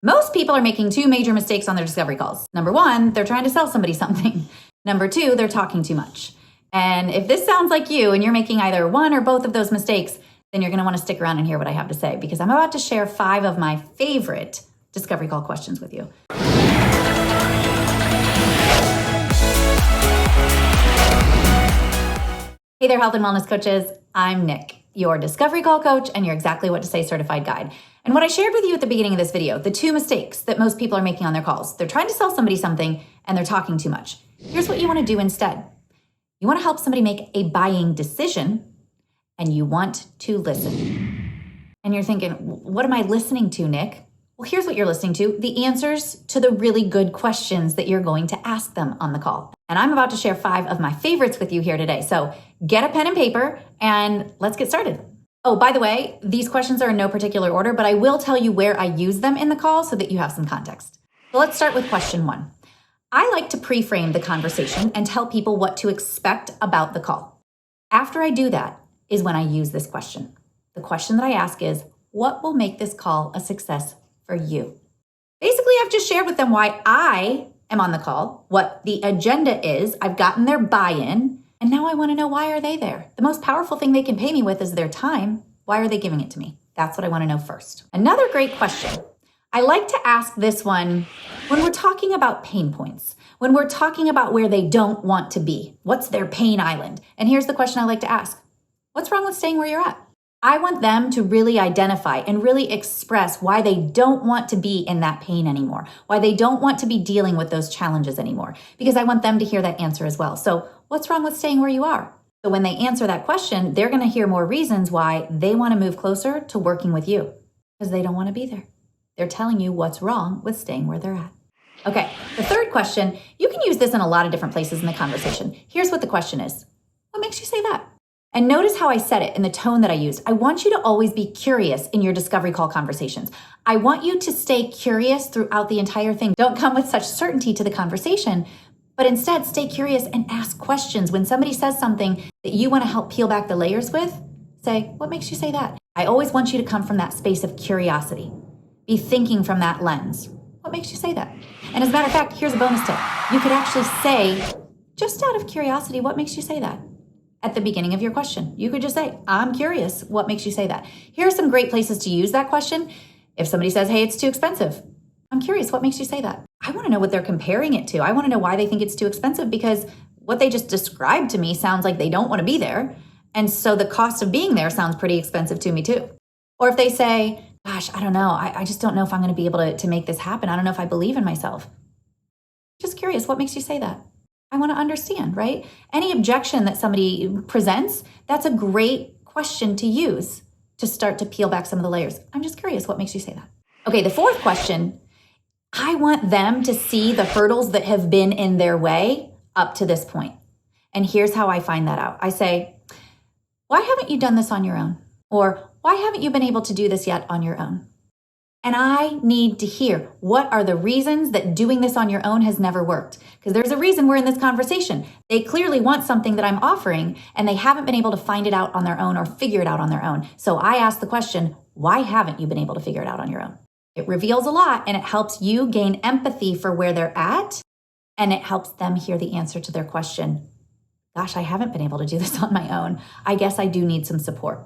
Most people are making two major mistakes on their discovery calls. Number one, they're trying to sell somebody something. Number two, they're talking too much. And if this sounds like you and you're making either one or both of those mistakes, then you're going to want to stick around and hear what I have to say, because I'm about to share 5 of my favorite discovery call questions with you. Hey there, health and wellness coaches. I'm Nick, your discovery call coach and your Exactly What to Say certified guide. And what I shared with you at the beginning of this video, the 2 mistakes that most people are making on their calls. They're trying to sell somebody something and they're talking too much. Here's what you want to do instead. You want to help somebody make a buying decision and you want to listen. And you're thinking, what am I listening to, Nick? Well, here's what you're listening to: the answers to the really good questions that you're going to ask them on the call. And I'm about to share 5 of my favorites with you here today. So get a pen and paper and let's get started. Oh, by the way, these questions are in no particular order, but I will tell you where I use them in the call so that you have some context. So let's start with question 1. I like to pre-frame the conversation and tell people what to expect about the call. After I do that is when I use this question. The question that I ask is, what will make this call a success for you? Basically, I've just shared with them why I am on the call, what the agenda is. I've gotten their buy-in, and now I want to know, why are they there? The most powerful thing they can pay me with is their time. Why are they giving it to me? That's what I want to know first. Another great question. I like to ask this one when we're talking about pain points, when we're talking about where they don't want to be. What's their pain island? And here's the question I like to ask. What's wrong with staying where you're at? I want them to really identify and really express why they don't want to be in that pain anymore, why they don't want to be dealing with those challenges anymore, because I want them to hear that answer as well. So what's wrong with staying where you are? So when they answer that question, they're going to hear more reasons why they want to move closer to working with you, because they don't want to be there. They're telling you what's wrong with staying where they're at. Okay, the third question, you can use this in a lot of different places in the conversation. Here's what the question is. What makes you say that? And notice how I said it and the tone that I used. I want you to always be curious in your discovery call conversations. I want you to stay curious throughout the entire thing. Don't come with such certainty to the conversation, but instead stay curious and ask questions. When somebody says something that you want to help peel back the layers with, say, what makes you say that? I always want you to come from that space of curiosity. Be thinking from that lens. What makes you say that? And as a matter of fact, here's a bonus tip. You could actually say, just out of curiosity, what makes you say that? At the beginning of your question, you could just say, I'm curious, what makes you say that? Here are some great places to use that question. If somebody says, hey, it's too expensive, I'm curious, what makes you say that? I want to know what they're comparing it to. I want to know why they think it's too expensive, because what they just described to me sounds like they don't want to be there. And so the cost of being there sounds pretty expensive to me too. Or if they say, gosh, I don't know, I just don't know if I'm going to be able to make this happen. I don't know if I believe in myself. Just curious, what makes you say that? I want to understand, right? Any objection that somebody presents, that's a great question to use to start to peel back some of the layers. I'm just curious, what makes you say that? Okay, the fourth question, I want them to see the hurdles that have been in their way up to this point. And here's how I find that out. I say, why haven't you done this on your own? Or why haven't you been able to do this yet on your own? And I need to hear, what are the reasons that doing this on your own has never worked? Because there's a reason we're in this conversation. They clearly want something that I'm offering, and they haven't been able to find it out on their own or figure it out on their own. So I ask the question, why haven't you been able to figure it out on your own? It reveals a lot, and it helps you gain empathy for where they're at, and it helps them hear the answer to their question. Gosh, I haven't been able to do this on my own. I guess I do need some support.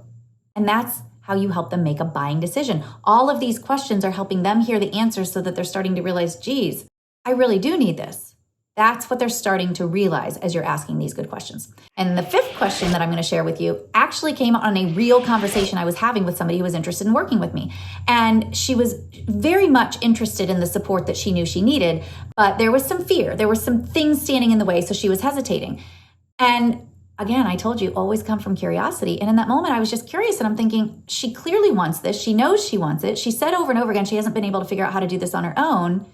And that's how you help them make a buying decision. All of these questions are helping them hear the answers so that they're starting to realize, geez, I really do need this. That's what they're starting to realize as you're asking these good questions. And the 5th question that I'm going to share with you actually came on a real conversation I was having with somebody who was interested in working with me. And she was very much interested in the support that she knew she needed, but there was some fear. There were some things standing in the way, so she was hesitating. And again, I told you, always come from curiosity. And in that moment, I was just curious, and I'm thinking, she clearly wants this. She knows she wants it. She said over and over again, she hasn't been able to figure out how to do this on her own,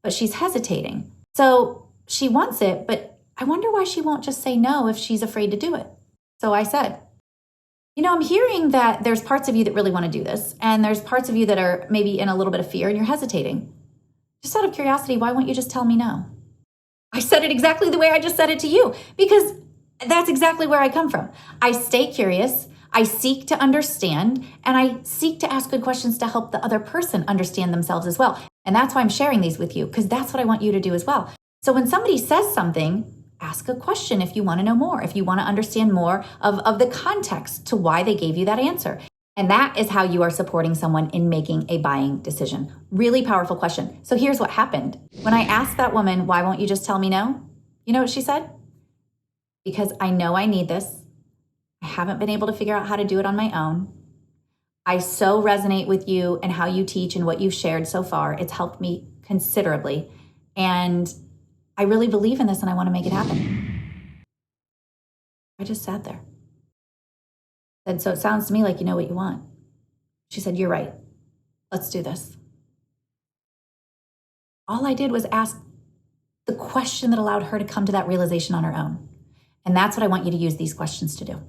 but she's hesitating. So she wants it, but I wonder why she won't just say no if she's afraid to do it. So I said, I'm hearing that there's parts of you that really want to do this, and there's parts of you that are maybe in a little bit of fear and you're hesitating. Just out of curiosity, why won't you just tell me no? I said it exactly the way I just said it to you, because that's exactly where I come from. I stay curious. I seek to understand, and I seek to ask good questions to help the other person understand themselves as well. And that's why I'm sharing these with you, because that's what I want you to do as well. So when somebody says something, ask a question if you want to know more, if you want to understand more of the context to why they gave you that answer. And that is how you are supporting someone in making a buying decision. Really powerful question. So here's what happened. When I asked that woman, why won't you just tell me no? You know what she said? Because I know I need this. I haven't been able to figure out how to do it on my own. I so resonate with you and how you teach and what you've shared so far. It's helped me considerably. And I really believe in this and I want to make it happen. I just sat there. Said, so it sounds to me like you know what you want. She said, you're right. Let's do this. All I did was ask the question that allowed her to come to that realization on her own. And that's what I want you to use these questions to do.